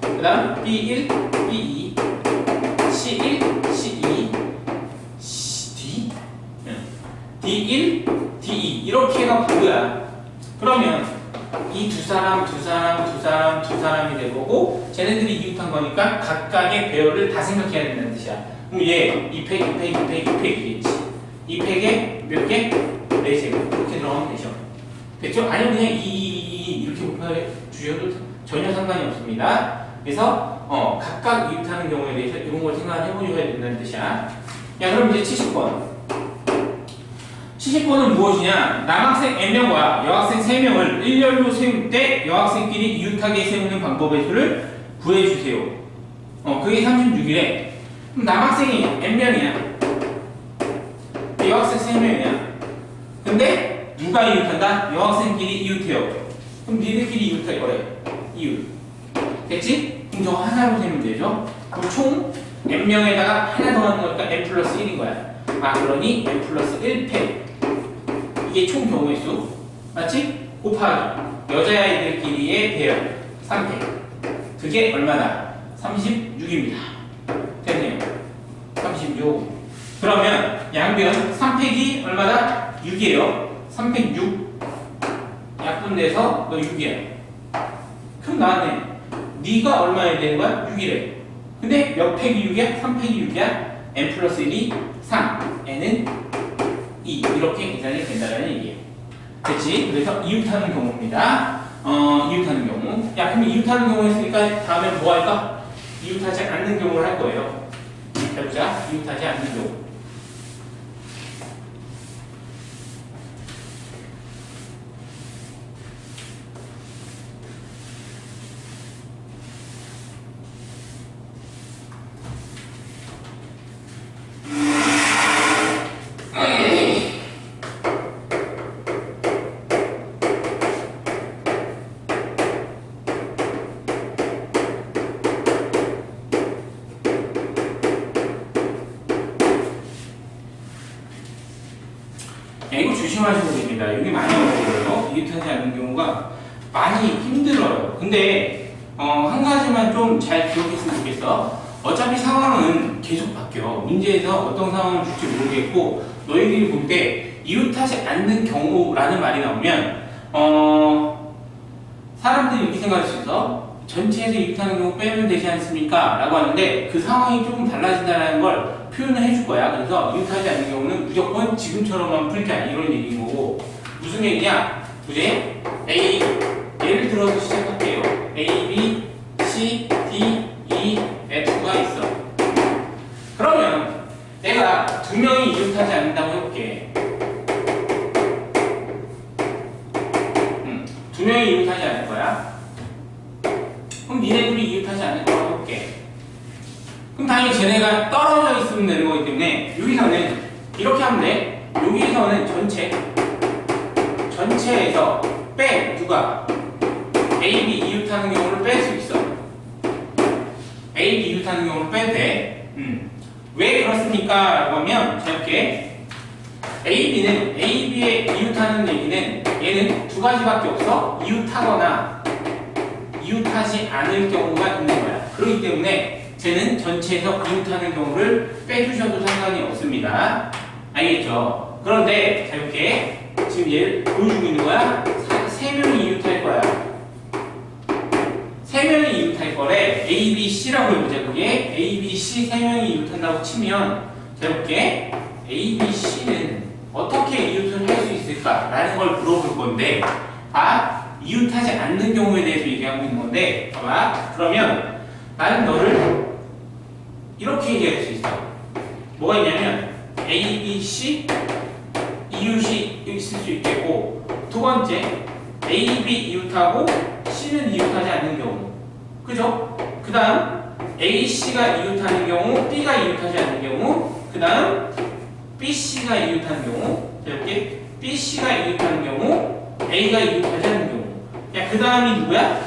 그 다음 B1, B2, C1, C2, D, D1, D2 이렇게가 부부야. 그러면 이 두 사람이 될 거고 쟤네들이 이웃한 거니까 각각의 배열을 다 생각해야 된다는 뜻이야. 그럼 얘 2팩이겠지. 2팩에 몇 개? 4개. 이렇게 들어가면 되죠. 됐죠? 아니면 그냥 이렇게 곱해 주셔도 전혀 상관이 없습니다. 그래서 각각 이웃하는 경우에 대해서 이런 걸 생각해 보셔야 된다는 뜻이야. 야, 그럼 이제 70번. 70번은 무엇이냐? 남학생 N명과 여학생 3명을 일렬로 세울 때 여학생끼리 이웃하게 세우는 방법의 수를 구해주세요. 그게 36이래. 그럼 남학생이 N명이야. 여학생 3명이야. 근데 누가 이웃한다? 여학생끼리 이웃해요. 그럼 니들끼리 이웃할 거래. 이웃. 됐지? 그럼 저거 하나로 세면 되죠? 그럼 총 N명에다가 하나 더 하는 거니까 N 플러스 1인 거야. 그러니 N 플러스 1팩. 이게 총 경우의 수. 맞지? 곱하기 여자아이들끼리의 배열 3팩. 그게 얼마나? 36입니다. 됐네요. 36. 그러면 양변 3팩이 얼마다? 6이에요. 3팩 6. 약분돼서 너 6이야. 그럼 나왔네. 네가 얼마야 되는 거야? 6이래. 근데 몇 팩이 6이야? 3팩이 6이야? n 플러스 1이 3. n은 2. 이렇게 계산이 된다는 얘기예요. 됐지? 그래서 이웃하는 경우입니다. 이웃하는 경우. 야, 그럼 이웃하는 경우 했으니까 다음에 뭐 할까? 이웃하지 않는 경우를 할 거예요. 해보자. 이웃하지 않는 경우. 이거 조심하시면 됩니다. 여기 많이 어려워요. 이웃하지 않는 경우가 많이 힘들어요. 근데 한 가지만 좀 잘 기억했으면 좋겠어. 어차피 상황은 계속 바뀌어. 문제에서 어떤 상황을 줄지 모르겠고 너희들이 볼 때 이웃하지 않는 경우라는 말이 나오면 사람들이 이렇게 생각할 수 있어. 전체에서 이웃하는 경우 빼면 되지 않습니까? 라고 하는데 그 상황이 조금 달라진다는 걸 표현을 해줄 거야. 그래서 이웃하지 않는 경우는 무조건 지금처럼만 풀자 이런 얘기인 거고 무슨 얘기냐? 그제 A 예를 들어서 시작할게요. A, B, C, D, E, F가 있어. 이웃하지 않을 거라고 해볼게. 그럼 당연히 쟤네가 떨어져 있으면 되는 거기 때문에 여기서는 이렇게 하면 돼. 여기서는 전체에서 빼 누가 A, B 이웃하는 경우를 뺄 수 있어. A, B 이웃하는 경우를 빼도 돼. 왜 그렇습니까? 라고 하면 이렇게 A, B는 A, B에 이웃하는 얘기는 얘는 두 가지밖에 없어. 이웃하거나 이웃하지 않을 경우가 있는 거야. 그렇기 때문에 쟤는 전체에서 이웃하는 경우를 빼주셔도 상관이 없습니다. 알겠죠? 그런데 자 이렇게 지금 얘를 보여주고 있는 거야. 세 명이 이웃할 거야. 세 명이 이웃할 거래. A, B, C라고 해보자. 그게 A, B, C 세 명이 이웃한다고 치면 자 이렇게 A, B, C는 어떻게 이웃을 할 수 있을까라는 걸 물어볼 건데, 이웃하지 않는 경우에 대해서 얘기하고 있는 건데, 봐봐. 그러면 나는 너를 이렇게 얘기할 수 있어. 뭐가 있냐면 A, B, C 이웃이 있을 수 있겠고, 두 번째 A, B 이웃하고 C는 이웃하지 않는 경우, 그죠? 그 다음 A, C가 이웃하는 경우, B가 이웃하지 않는 경우, 그 다음 B, C가 이웃하는 경우, 이렇게 B, C가 이웃하는 경우, A가 이웃하지 않는 경우. 그 다음이 누구야?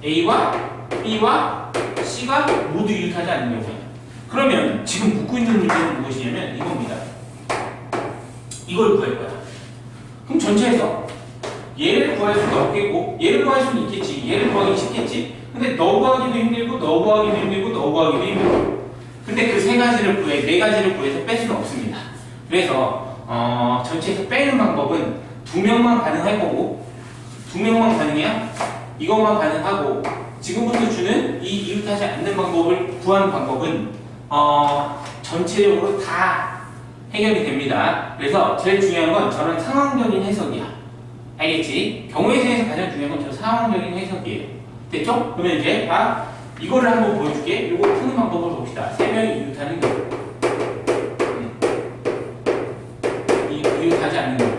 A와 B와 C가 모두 이웃하지 않는 경우야. 그러면 지금 묻고 있는 문제는 무엇이냐면 이겁니다. 이걸 구할 거야. 그럼 전체에서 얘를 구할 수가 없겠고, 얘를 구할 수는 있겠지. 얘를 구하기 쉽겠지. 근데 너 구하기도 힘들고, 너 구하기도 힘들고, 너 구하기도 힘들고. 근데 그 세 가지를 구해, 네 가지를 구해서 뺄 수는 없습니다. 그래서 전체에서 빼는 방법은 두 명만 가능할 거고, 두 명만 가능해야 이것만 가능하고, 지금부터 주는 이 이웃하지 않는 방법을 구하는 방법은 전체적으로 다 해결이 됩니다. 그래서 제일 중요한 건 저런 상황적인 해석이야. 알겠지? 경우의 수에서 가장 중요한 건 저 상황적인 해석이에요. 됐죠? 그러면 이제 이거를 한번 보여줄게. 이거 푸는 방법을 봅시다. 세 명이 이웃하는 경우. 이웃하지 않는 경우.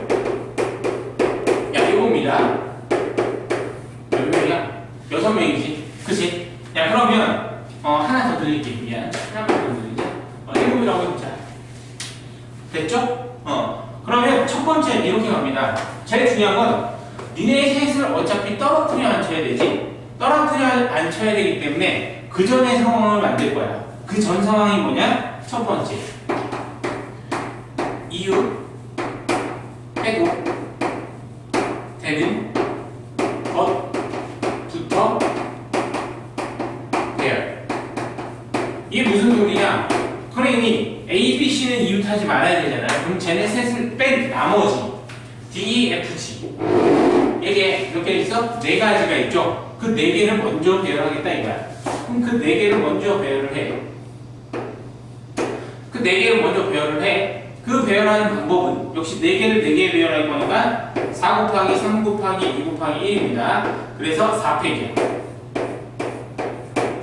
야, 이겁니다. 몇 명이야? 6명이지. 그치? 야, 그러면 하나 더 드릴게. 미안. 하나만 더 드리자. 7이라고 해보자. 됐죠? 그러면 첫 번째 이렇게 갑니다. 제일 중요한 건 니네 셋을 어차피 떨어뜨려 앉혀야 되지. 떨어뜨려 앉혀야 되기 때문에 그 전의 상황을 만들 거야. 그 전 상황이 뭐냐? 첫 번째 이웃 빼고 되는 것부터 배열. 이게 무슨 소리냐? 그러니 A, B, C는 이웃하지 말아야 되잖아요. 그럼 쟤네 셋을 뺀 나머지 D, E, F, G 이게 몇 개 있어? 네 가지가 있죠. 그 네 개를 먼저 배열하겠다 이거야. 그럼 그 네 개를 먼저 배열을 해. 그 네 개를 먼저 배열을 해. 그 배열하는 방법은 역시 네 개를 네 개 배열할 거니까 4 곱하기 3 곱하기 2 곱하기 1입니다. 그래서 4팩이야.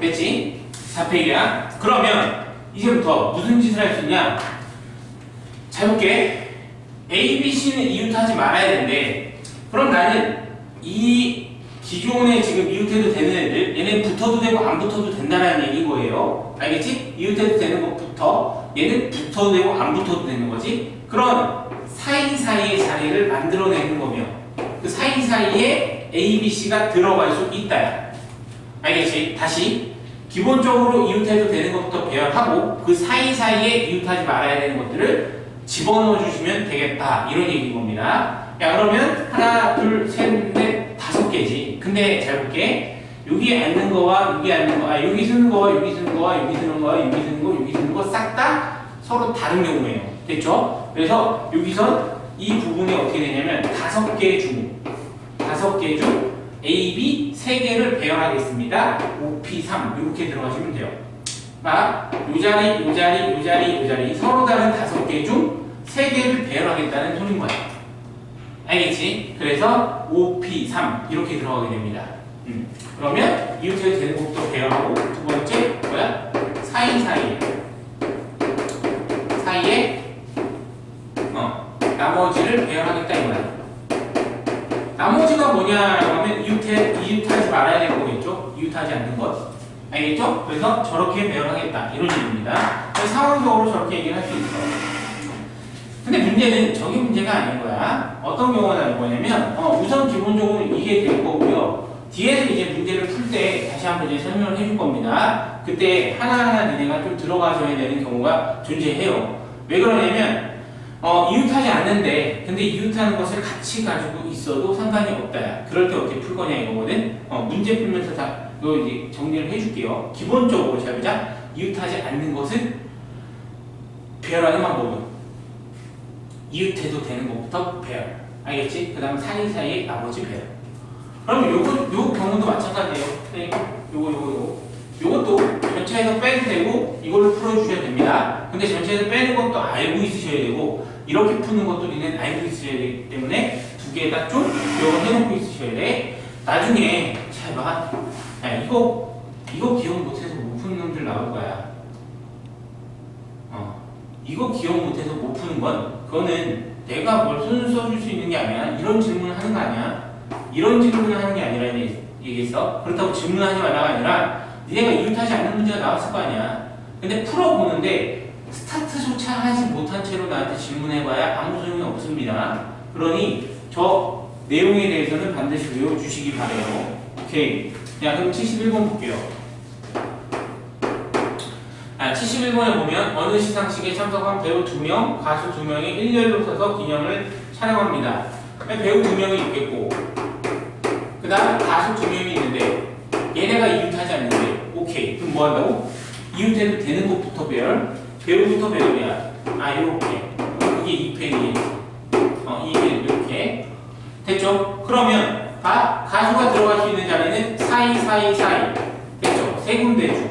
됐지? 4팩이야. 그러면 이제부터 무슨 짓을 할 수 있냐? 자, 볼게. A, B, C는 이웃하지 말아야 되는데, 그럼 나는 이 기존에 지금 이웃해도 되는 애들, 얘는 붙어도 되고 안 붙어도 된다는 얘기인 거예요. 알겠지? 이웃해도 되는 것부터 얘는 붙어도 되고 안 붙어도 되는 거지. 그런 사이사이의 자리를 만들어내는 거며, 그 사이사이에 A, B, C가 들어갈 수 있다. 알겠지? 다시 기본적으로 이웃해도 되는 것부터 배열하고 그 사이사이에 이웃하지 말아야 되는 것들을 집어넣어 주시면 되겠다. 이런 얘기인 겁니다. 야, 그러면 하나, 둘, 셋, 넷, 5개지. 근데 잘 볼게. 여기 앉는 거와 여기 앉는 거, 여기 쓰는 거와 여기 쓰는 거와 여기 쓰는 거와 여기 쓰는 거, 여기 쓰는 거 싹 다 서로 다른 경우예요. 됐죠? 그래서 여기선 이 부분이 어떻게 되냐면 5개 중 A, B 3개를 배열하겠습니다. O, P, 3 이렇게 들어가시면 돼요. 요 자리, 요 자리, 요 자리, 요 자리 서로 다른 5개 중 3개를 배열하겠다는 소린 거야. 알겠지? 그래서 O, P, 3 이렇게 들어가게 됩니다. 그러면 이웃해도 되는 것부터 배열하고 두 번째 뭐야? 사이에 나머지를 배열하겠다 이거야. 나머지가 뭐냐라고 하면 이웃하지 말아야 될 거겠죠? 이웃하지 않는 것. 알겠죠? 그래서 저렇게 배열하겠다 이런 식입니다. 상황적으로 저렇게 얘기를 할 수 있어. 근데 문제는 저게 문제가 아닌 거야. 어떤 경우가 나올 거냐면 우선 기본적으로 이게 될 거고요. 뒤에서 이제 문제를 풀 때 다시 한번 이제 설명을 해줄 겁니다. 그때 하나하나 니네가 좀 들어가셔야 되는 경우가 존재해요. 왜 그러냐면 이웃하지 않는데 근데 이웃하는 것을 같이 가지고 있어도 상관이 없다. 그럴 때 어떻게 풀 거냐 이거거든. 문제 풀면서 다 이거 이제 정리를 해줄게요. 기본적으로 잘 보자. 이웃하지 않는 것은 배열하는 방법은 이웃해도 되는 것부터 배열. 알겠지? 그 다음 사이사이의 나머지 배열. 그러면 요 경우도 마찬가지예요. 요것도 전체에서 빼도 되고 이걸로 풀어주셔야 됩니다. 근데 전체에서 빼는 것도 알고 있으셔야 되고 이렇게 푸는 것도 니는 알고 있으셔야 되기 때문에 두 개에다 좀 기억을 해놓고 있으셔야 돼. 나중에 잘 봐. 야, 이거 기억 못해서 못 푸는 놈들 나올 거야. 이거 기억 못해서 못 푸는 건 그거는 내가 뭘 손을 써줄 수 있는 게 아니야. 이런 질문을 하는 거 아니야. 이런 질문을 하는 게 아니라 얘기했어. 그렇다고 질문하지 말라가 아니라 니네가 이웃하지 않는 문제가 나왔을 거 아니야. 근데 풀어보는데 스타트조차 하지 못한 채로 나한테 질문해봐야 아무 소용이 없습니다. 그러니 저 내용에 대해서는 반드시 외워주시기 바래요. 오케이. 자, 그럼 71번 볼게요. 71번에 보면 어느 시상식에 참석한 배우 2명, 가수 2명이 일렬로 서서 기념을 촬영합니다. 배우 2명이 있겠고 그 다음 가수 2명이 있는데 얘네가 이웃하지 않는데 오케이. 그럼 뭐 한다고? 이웃해도 되는 것부터 배열, 배우부터 배열이야. 이렇게. 이게 2펜이 이게 이렇게 됐죠? 그러면 가수가 들어갈 수 있는 자리는 사이 됐죠? 세 군데 중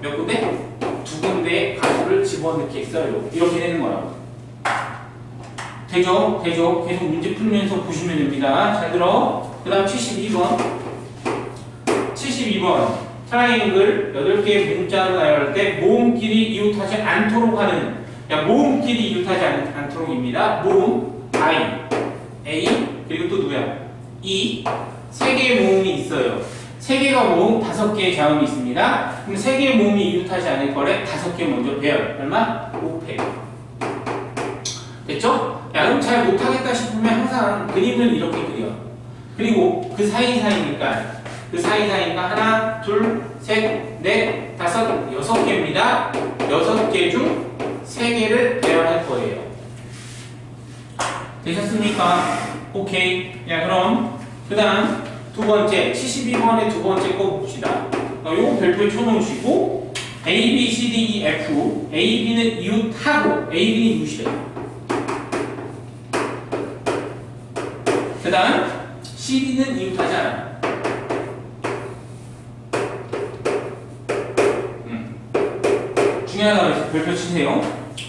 몇 군데? 두 군데의 가수를 집어넣겠어요. 이렇게 되는 거야. 되죠? 계속 문제 풀면서 보시면 됩니다. 잘 들어. 그 다음 72번. 트라이앵글 8개의 문자로 나열할 때 모음끼리 이웃하지 않도록 하는 모음끼리 이웃하지 않도록입니다. 모음 I, A 그리고 또 누구야? E 3개의 모음이 있어요. 3개가 모음 5개의 자음이 있습니다. 그럼 3개의 모음이 이웃하지 않을 거래 5개 먼저 배열. 얼마? 5패. 됐죠? 그럼 잘 못하겠다 싶으면 항상 그림을 이렇게 그려. 그리고 그 사이사이니까 하나, 둘, 셋, 넷, 다섯, 6개입니다. 6개 중 3개를 배열할 거예요. 되셨습니까? 오케이. 그럼 그 다음 두 번째 72번의 두 번째 거 봅시다. 요거 별표에 쳐놓으시고 A, B, C, D, E, F A, B는 이웃하고 A, B는 이웃이래요. 그 다음 C, D는 이웃하지 않아요. 중요하다고 해서 별표 치세요.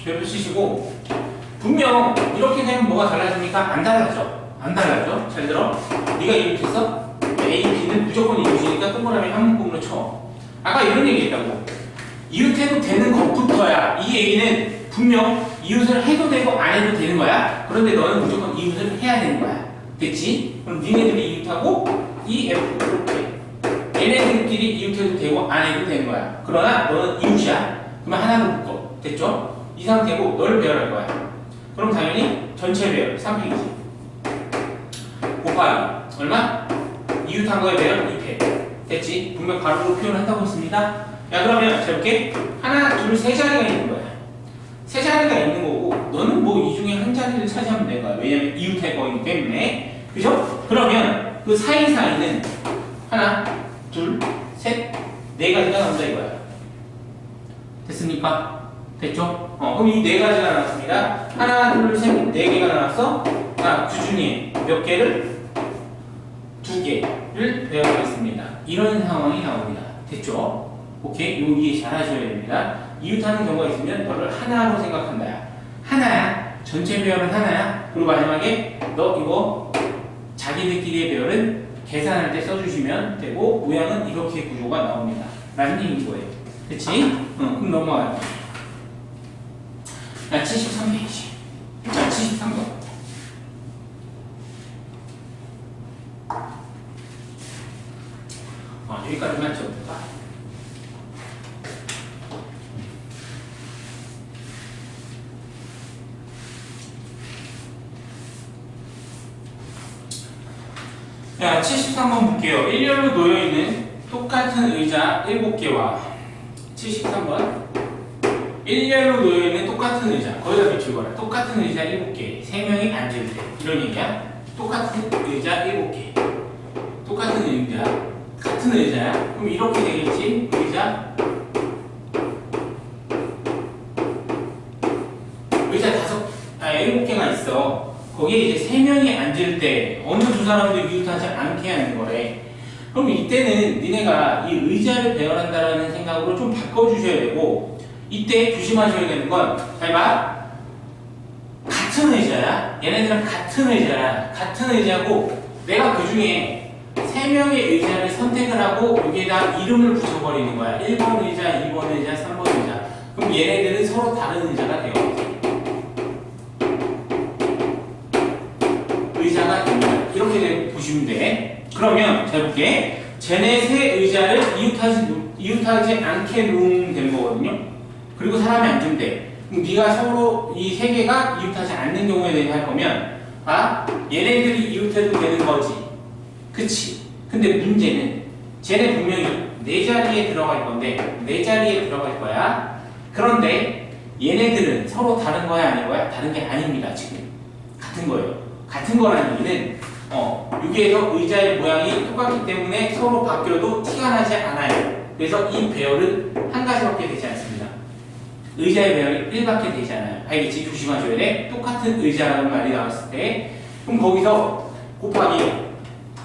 별표 치시고 분명 이렇게 되면 뭐가 달라집니까? 안 달라져. 잘 들어. 네가 이웃했어? A, B는 무조건 이웃이니까 동그라미 한 묶음으로 쳐. 아까 이런 얘기 했다고. 이웃해도 되는 것부터야. 이 얘기는 분명 이웃을 해도 되고 안 해도 되는 거야. 그런데 너는 무조건 이웃을 해야 되는 거야. 됐지? 그럼 니네들이 이웃하고 E, F 이렇게. 얘네들끼리 이웃해도 되고 안 해도 되는 거야. 그러나 너는 이웃이야. 그러면 하나를 묶어. 됐죠? 이 상태고 너를 배열할 거야. 그럼 당연히 전체 배열 3팩이지. 곱하기 얼마? 이웃한 거에 배열 2패. 됐지? 분명 가로로 표현한다고 했습니다. 그러면 자 이렇게 하나, 둘, 세 자리가 있는 거야. 세 자리가 있는 거고 너는 뭐 이 중에 한 자리를 차지하면 되는 거야. 왜냐면 이웃할 거이기 때문에. 그죠? 그러면 그 사이사이는 하나, 둘, 셋, 네 가지가 나온다 이거야. 됐습니까? 됐죠? 그럼 이 네 가지가 나왔습니다. 하나, 둘, 셋, 네 개가 나왔어. 그 중에 몇 개를? 2개를 배워보겠습니다. 이런 상황이 나옵니다. 됐죠? 오케이? 요 이해 잘 하셔야 됩니다. 이웃하는 경우가 있으면 너를 하나로 생각한다. 하나야. 전체 배열은 하나야. 그리고 마지막에 너 이거 자기들끼리의 배열은 계산할 때 써주시면 되고 모양은 이렇게 구조가 나옵니다. 라는 얘기인 거예요. 됐지? 그럼 넘어가요. 73페이지. 73번. 여기까지만 적을까? 자, 73번 볼게요. 일렬로 놓여있는 똑같은 의자 7개와 73번 일렬로 놓여있는 똑같은 의자 거기다 비추거라. 똑같은 의자 7개 3명이 앉을 때 이런 얘기야. 똑같은 의자 7개 똑같은 의자 같은 의자야. 그럼 이렇게 되겠지. 의자 7개가 있어. 거기에 이제 3명이 앉을 때 어느 두 사람도 이웃하지 않게 하는 거래. 그럼 이때는 니네가 이 의자를 배열한다라는 생각으로 좀 바꿔주셔야 되고, 이때 조심하셔야 되는 건, 잘 봐. 같은 의자야. 얘네들은 같은 의자야. 같은 의자고, 내가 그 중에 3명의 의자를 선택을 하고 여기에다 이름을 붙여버리는 거야. 1번 의자, 2번 의자, 3번 의자. 그럼 얘네들은 서로 다른 의자가 돼요. 의자가 됩니다. 이렇게 보시면 돼. 그러면 잘 볼게. 쟤네 세 의자를 이웃하지 않게 놓으면 되는 거거든요. 그리고 사람이 앉으면 돼. 그럼 네가 서로 이 세 개가 이웃하지 않는 경우에 대해 할 거면, 아, 얘네들이 이웃해도 되는 거지. 그치? 근데 문제는 쟤네 분명히 내 자리에 들어갈 건데, 내 자리에 들어갈 거야. 그런데 얘네들은 서로 다른 거야, 아닌 거야? 다른 게 아닙니다. 지금 같은 거예요. 같은 거라는 얘기는 여기에서 의자의 모양이 똑같기 때문에 서로 바뀌어도 티가 나지 않아요. 그래서 이 배열은 한 가지밖에 되지 않습니다. 의자의 배열이 1밖에 되지 않아요. 알겠지? 조심하셔야 돼. 똑같은 의자라는 말이 나왔을 때 그럼 거기서 곱하기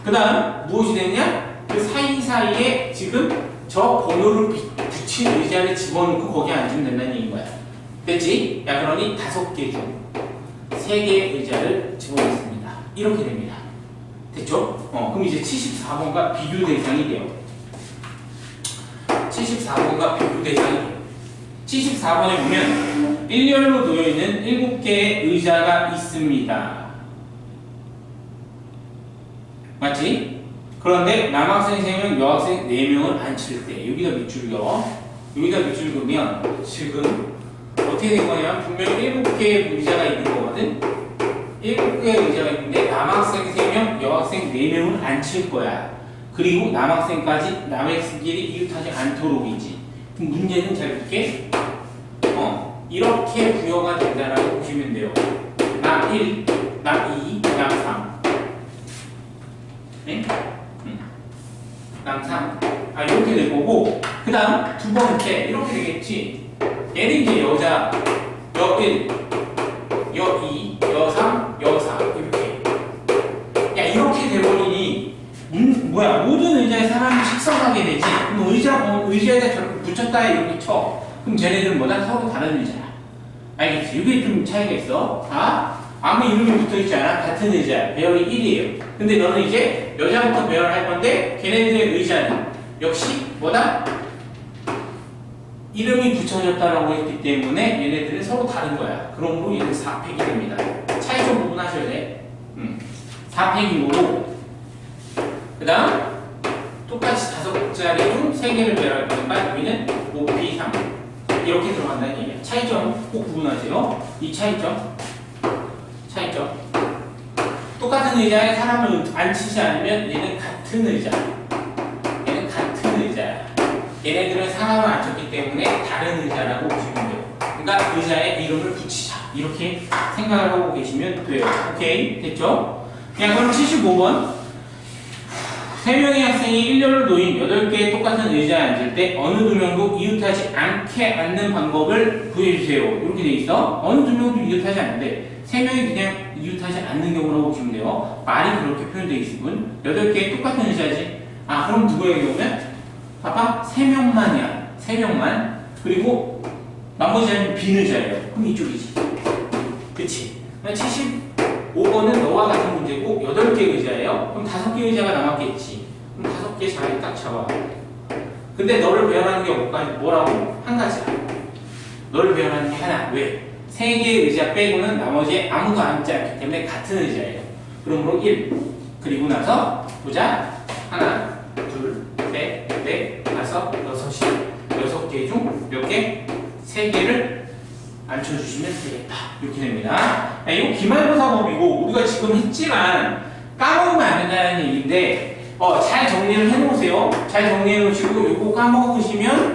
그 다음 무엇이 되느냐? 그 사이사이에 지금 저 번호를 붙인 의자를 집어넣고 거기에 앉으면 된다는 얘기인 거야. 됐지? 야, 그러니 5개 중 3개의 의자를 집어넣습니다. 이렇게 됩니다. 됐죠? 그럼 이제 74번과 비교 대상이 돼요. 74번과 비교 대상이 돼요. 74번에 보면 일렬로 놓여있는 7개의 의자가 있습니다. 맞지? 그런데 남학생 3명, 여학생 4명을 앉힐 때 여기다 밑줄 그어. 여기다 밑줄 그으면 지금 어떻게 된 거냐면 분명히 7개의 의자가 있는 거거든. 7개의 의자가 있는데 남학생 3명, 여학생 4명을 앉힐 거야. 그리고 남학생까지 남학생끼리 이웃하지 않도록이지. 그럼 문제는 잘 볼게. 이렇게 부여가 된다라고 보시면 돼요. 남 1, 남 2, 남 3. 네? 남 3. 이렇게 될 거고, 그 다음 두 번째 이렇게 되겠지. 얘는 이제 여자, 여 1, 여 2, 여 3, 여 4 이렇게. 야, 이렇게 돼버리니 모든 의자에 사람이 식성하게 되지. 그럼 의자에다 저렇게 붙였다 이렇게 쳐. 그럼 쟤네들은 뭐다? 서로 다른 의자야. 알겠지? 이게 좀 차이가 있어. 아무 이름이 붙어있지 않아? 같은 의자야. 배열이 1이에요. 근데 너는 이제 여자부터 배열을 할 건데 걔네들의 의자는 역시 뭐다? 이름이 붙여졌다라고 했기 때문에 얘네들은 서로 다른 거야. 그러므로 얘는 4팩이 됩니다. 차이 좀 구분하셔야 돼. 4팩인 거고, 그 다음 똑같이 5자리 중 3개를 배열할 거니까 여기는 5P3 이렇게 들어간다는 얘기야. 차이점 꼭 구분하세요. 이 차이점 똑같은 의자에 사람을 앉히지 않으면 얘는 같은 의자, 얘는 같은 의자야. 얘네들은 사람을 앉혔기 때문에 다른 의자라고 보시면 돼요. 그러니까 의자에 이름을 붙이자 이렇게 생각을 하고 계시면 돼요. 오케이? 됐죠? 그럼 75번 3명의 학생이 일렬로 놓인 8개의 똑같은 의자에 앉을 때 어느 2명도 이웃하지 않게 앉는 방법을 구해주세요. 이렇게 돼 있어. 어느 2명도 이웃하지 않는데 3명이 그냥 이웃하지 않는 경우라고 보시면 돼요. 말이 그렇게 표현되어 있으면 8개의 똑같은 의자지. 그럼 누구의 경우면? 봐봐, 3명만이야. 3명만. 그리고 나머지는 빈 의자예요. 그럼 이쪽이지. 그치? 75번은 너와 같은 문제고 8개 의자예요. 그럼 5개 의자가 남았겠지. 그럼 5개 자리 딱 잡아. 근데 너를 배열하는 게 뭐라고? 한 가지야. 너를 배열하는 게 하나. 왜? 3개의 의자 빼고는 나머지 아무도 앉지 않기 때문에 같은 의자예요. 그러므로 1. 그리고 나서 보자. 하나, 둘, 셋, 넷, 다섯, 여섯이 6개 중 몇 개? 3개를 앉혀주시면 되겠다. 이렇게 됩니다. 이거 기말고사 법이고 우리가 지금 했지만 까먹으면 안 된다는 얘기인데 잘 정리를 해놓으세요. 잘 정리해 놓으시고 이거 까먹으시면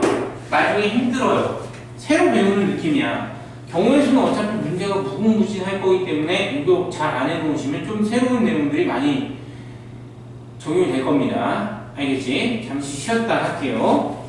나중에 힘들어요. 새로 배우는 느낌이야. 경우의 수는 어차피 문제가 무궁무진할 거기 때문에 이거 잘 안 해놓으시면 좀 새로운 내용들이 많이 적용이 될 겁니다. 알겠지? 잠시 쉬었다 할게요.